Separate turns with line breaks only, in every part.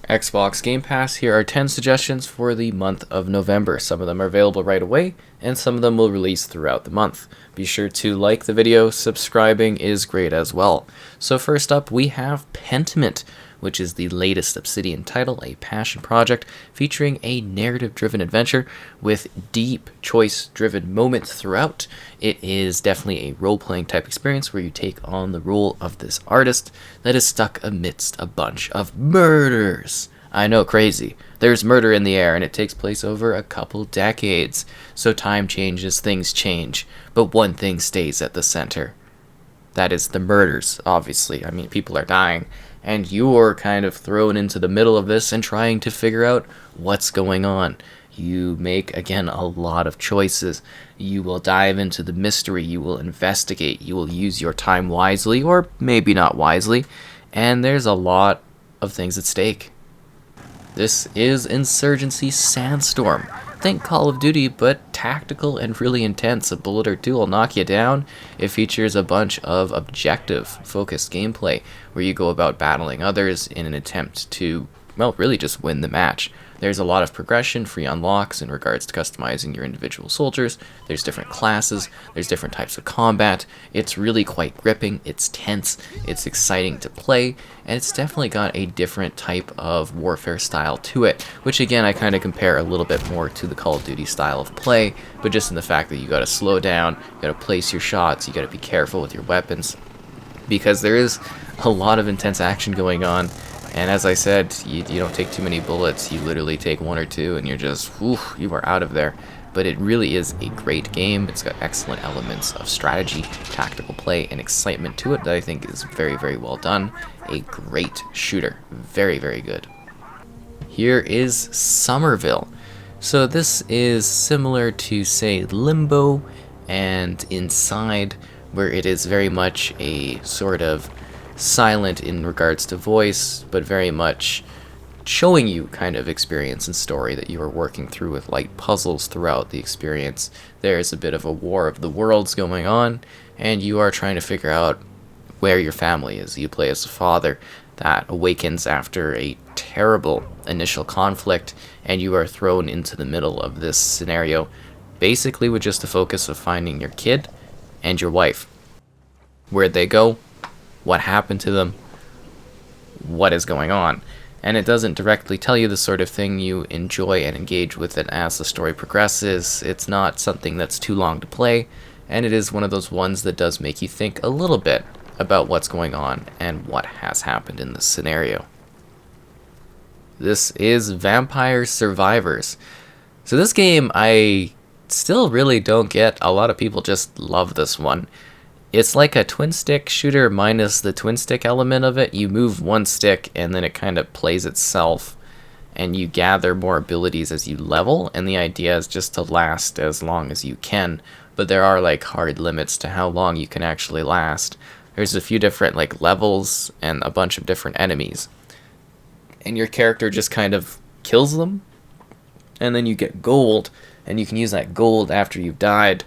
Xbox Game Pass, here are 10 suggestions for the month of November. Some of them are available right away, and some of them will release throughout the month. Be sure to like the video, subscribing is great as well. So first up, we have Pentiment, which is the latest Obsidian title, a passion project featuring a narrative-driven adventure with deep choice-driven moments throughout. It is definitely a role-playing type experience where you take on the role of this artist that is stuck amidst a bunch of murders. I know, crazy. There's murder in the air, and it takes place over a couple decades. So time changes, things change, but one thing stays at the center. That is the murders, obviously. I mean, people are dying, and you're kind of thrown into the middle of this and trying to figure out what's going on. You make, again, a lot of choices. You will dive into the mystery, you will investigate, you will use your time wisely, or maybe not wisely, and there's a lot of things at stake. This is Insurgency Sandstorm. Think Call of Duty, but tactical and really intense. A bullet or two will knock you down. It features a bunch of objective-focused gameplay where you go about battling others in an attempt to, well, really just win the match. There's a lot of progression, free unlocks in regards to customizing your individual soldiers. There's different classes, there's different types of combat. It's really quite gripping, it's tense, it's exciting to play, and it's definitely got a different type of warfare style to it, which again I kind of compare a little bit more to the Call of Duty style of play, but just in the fact that you gotta slow down, you gotta place your shots, you gotta be careful with your weapons, because there is a lot of intense action going on. And as I said, you don't take too many bullets, you literally take one or two and you're just, whew, you are out of there. But it really is a great game. It's got excellent elements of strategy, tactical play, and excitement to it that I think is very, very well done. A great shooter. Very, very good. Here is Somerville. So this is similar to, say, Limbo and Inside, where it is very much a sort of silent in regards to voice, but very much showing you kind of experience and story that you are working through with light puzzles throughout the experience. There's a bit of a war of the worlds going on, and you are trying to figure out where your family is. You play as a father that awakens after a terrible initial conflict, and you are thrown into the middle of this scenario, basically with just the focus of finding your kid and your wife. Where'd they go? What happened to them, what is going on. And it doesn't directly tell you the sort of thing you enjoy and engage with it as the story progresses. It's not something that's too long to play, and it is one of those ones that does make you think a little bit about what's going on and what has happened in this scenario. This is Vampire Survivors. So this game, I still really don't get. A lot of people just love this one. It's like a twin stick shooter minus the twin stick element of it. You move one stick and then it kind of plays itself, and you gather more abilities as you level, and the idea is just to last as long as you can, but there are like hard limits to how long you can actually last. There's a few different like levels and a bunch of different enemies, and your character just kind of kills them, and then you get gold, and you can use that gold after you've died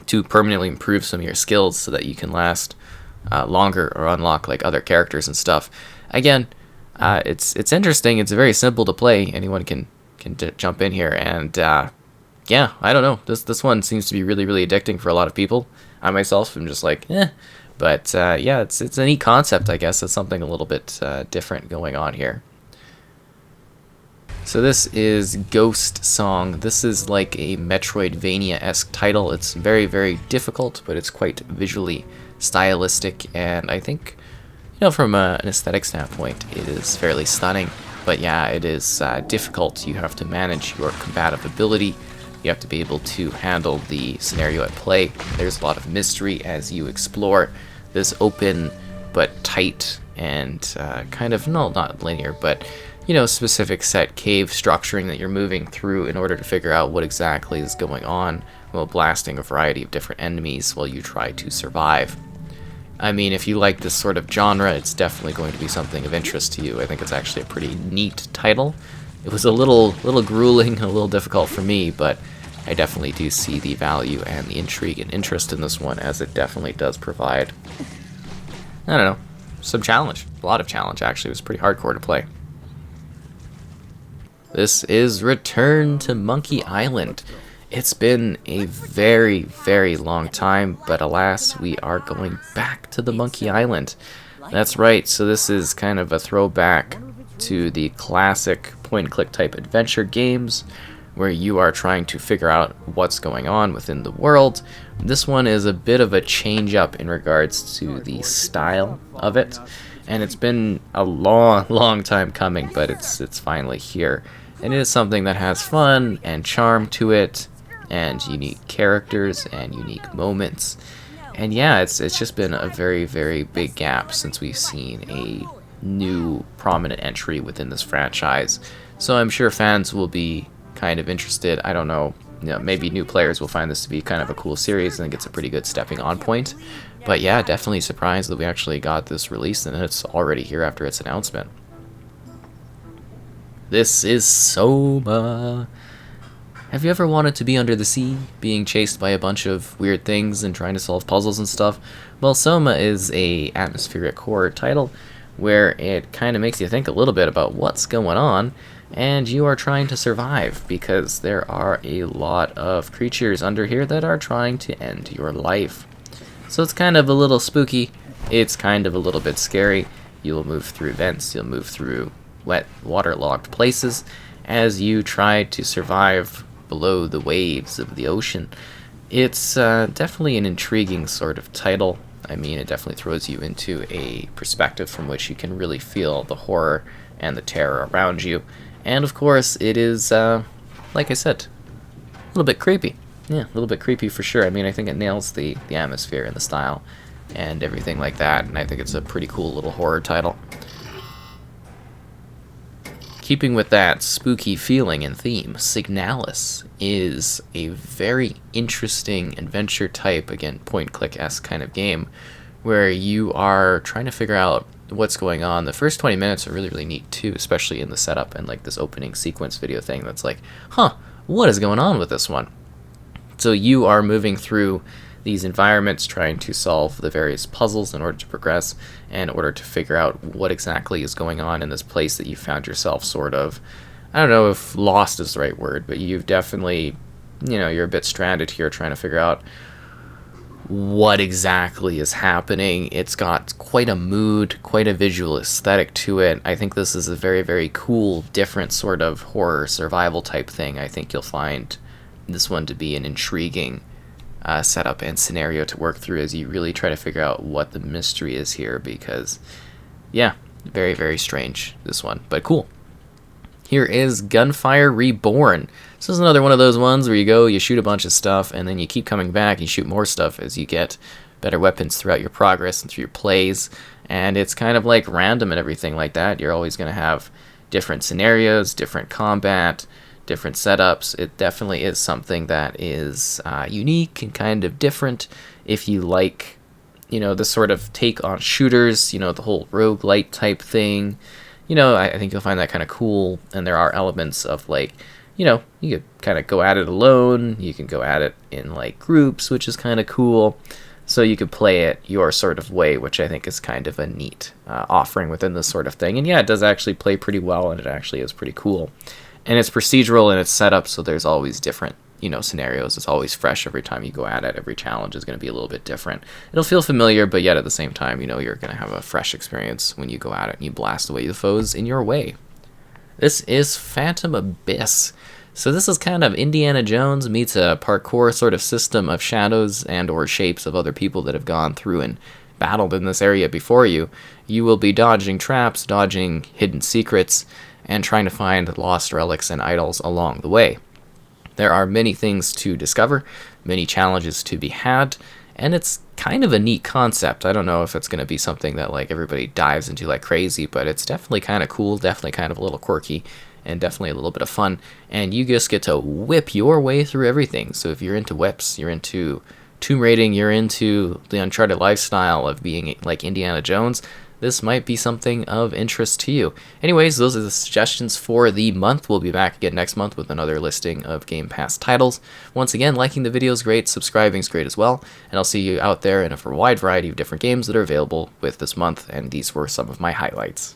to permanently improve some of your skills so that you can last longer or unlock like other characters and stuff. Again, it's interesting. It's very simple to play. Anyone can jump in here, and yeah, I don't know. This one seems to be really, really addicting for a lot of people. I myself am just like, eh. But yeah, it's a neat concept, I guess. It's something a little bit different going on here. So this is Ghost Song. This is like a Metroidvania-esque title. It's very, very difficult, but it's quite visually stylistic, and I think, you know, from an aesthetic standpoint, it is fairly stunning. But yeah, it is difficult. You have to manage your combative ability. You have to be able to handle the scenario at play. There's a lot of mystery as you explore this open but tight and kind of, no, not linear, but you know, specific set cave structuring that you're moving through in order to figure out what exactly is going on while blasting a variety of different enemies while you try to survive. I mean, if you like this sort of genre, it's definitely going to be something of interest to you. I think it's actually a pretty neat title. It was a little grueling, a little difficult for me, but I definitely do see the value and the intrigue and interest in this one, as it definitely does provide, I don't know, some challenge. A lot of challenge, actually. It was pretty hardcore to play. This is Return to Monkey Island. It's been a very, very long time, but alas, we are going back to the Monkey Island. That's right, so this is kind of a throwback to the classic point-and-click type adventure games, where you are trying to figure out what's going on within the world. This one is a bit of a change up in regards to the style of it, and it's been a long time coming, but it's finally here. And it is something that has fun and charm to it, and unique characters and unique moments. And yeah, it's just been a very, very big gap since we've seen a new prominent entry within this franchise. So I'm sure fans will be kind of interested. I don't know, maybe new players will find this to be kind of a cool series and think it's a pretty good stepping on point. But yeah, definitely surprised that we actually got this released and it's already here after its announcement. This is Soma. Have you ever wanted to be under the sea, being chased by a bunch of weird things and trying to solve puzzles and stuff? Well, Soma is a atmospheric horror title where it kind of makes you think a little bit about what's going on, and you are trying to survive because there are a lot of creatures under here that are trying to end your life. So it's kind of a little spooky, it's kind of a little bit scary. You'll move through vents, you'll move through wet, waterlogged places as you try to survive below the waves of the ocean. It's definitely an intriguing sort of title. I mean, it definitely throws you into a perspective from which you can really feel the horror and the terror around you. And of course, it is, like I said, a little bit creepy. Yeah, a little bit creepy for sure. I mean, I think it nails the atmosphere and the style and everything like that, and I think it's a pretty cool little horror title. Keeping with that spooky feeling and theme, Signalis is a very interesting adventure type, again, point-click-esque kind of game, where you are trying to figure out what's going on. The first 20 minutes are really, really neat too, especially in the setup and like this opening sequence video thing that's like, what is going on with this one? So you are moving through these environments trying to solve the various puzzles in order to progress and in order to figure out what exactly is going on in this place that you found yourself sort of, I don't know if lost is the right word, but you've definitely, you're a bit stranded here trying to figure out what exactly is happening. It's got quite a mood, quite a visual aesthetic to it. I think this is a very, very cool, different sort of horror survival type thing. I think you'll find this one to be an intriguing setup and scenario to work through as you really try to figure out what the mystery is here, because yeah, very, very strange, this one, but cool. Here is Gunfire Reborn. This is another one of those ones where you go, you shoot a bunch of stuff, and then you keep coming back and you shoot more stuff as you get better weapons throughout your progress and through your plays, and it's kind of like random and everything like that. You're always going to have different scenarios, different combat, different setups. It definitely is something that is unique and kind of different if you like, the sort of take on shooters, the whole roguelite type thing. I think you'll find that kind of cool, and there are elements of like, you could kind of go at it alone, you can go at it in like groups, which is kind of cool. So you could play it your sort of way, which I think is kind of a neat offering within this sort of thing. And yeah, it does actually play pretty well, and it actually is pretty cool. And it's procedural in its setup, so there's always different, scenarios. It's always fresh every time you go at it. Every challenge is going to be a little bit different. It'll feel familiar, but yet at the same time, you're going to have a fresh experience when you go at it and you blast away the foes in your way. This is Phantom Abyss. So this is kind of Indiana Jones meets a parkour sort of system of shadows and or shapes of other people that have gone through and battled in this area before you. You will be dodging traps, dodging hidden secrets, and trying to find lost relics and idols along the way. There are many things to discover, many challenges to be had, and it's kind of a neat concept. I don't know if it's going to be something that like everybody dives into like crazy, but it's definitely kind of cool, definitely kind of a little quirky, and definitely a little bit of fun, and you just get to whip your way through everything. So if you're into whips, you're into tomb raiding, you're into the Uncharted lifestyle of being like Indiana Jones, this might be something of interest to you. Anyways, those are the suggestions for the month. We'll be back again next month with another listing of Game Pass titles. Once again, liking the video is great, subscribing is great as well, and I'll see you out there in a wide variety of different games that are available with this month, and these were some of my highlights.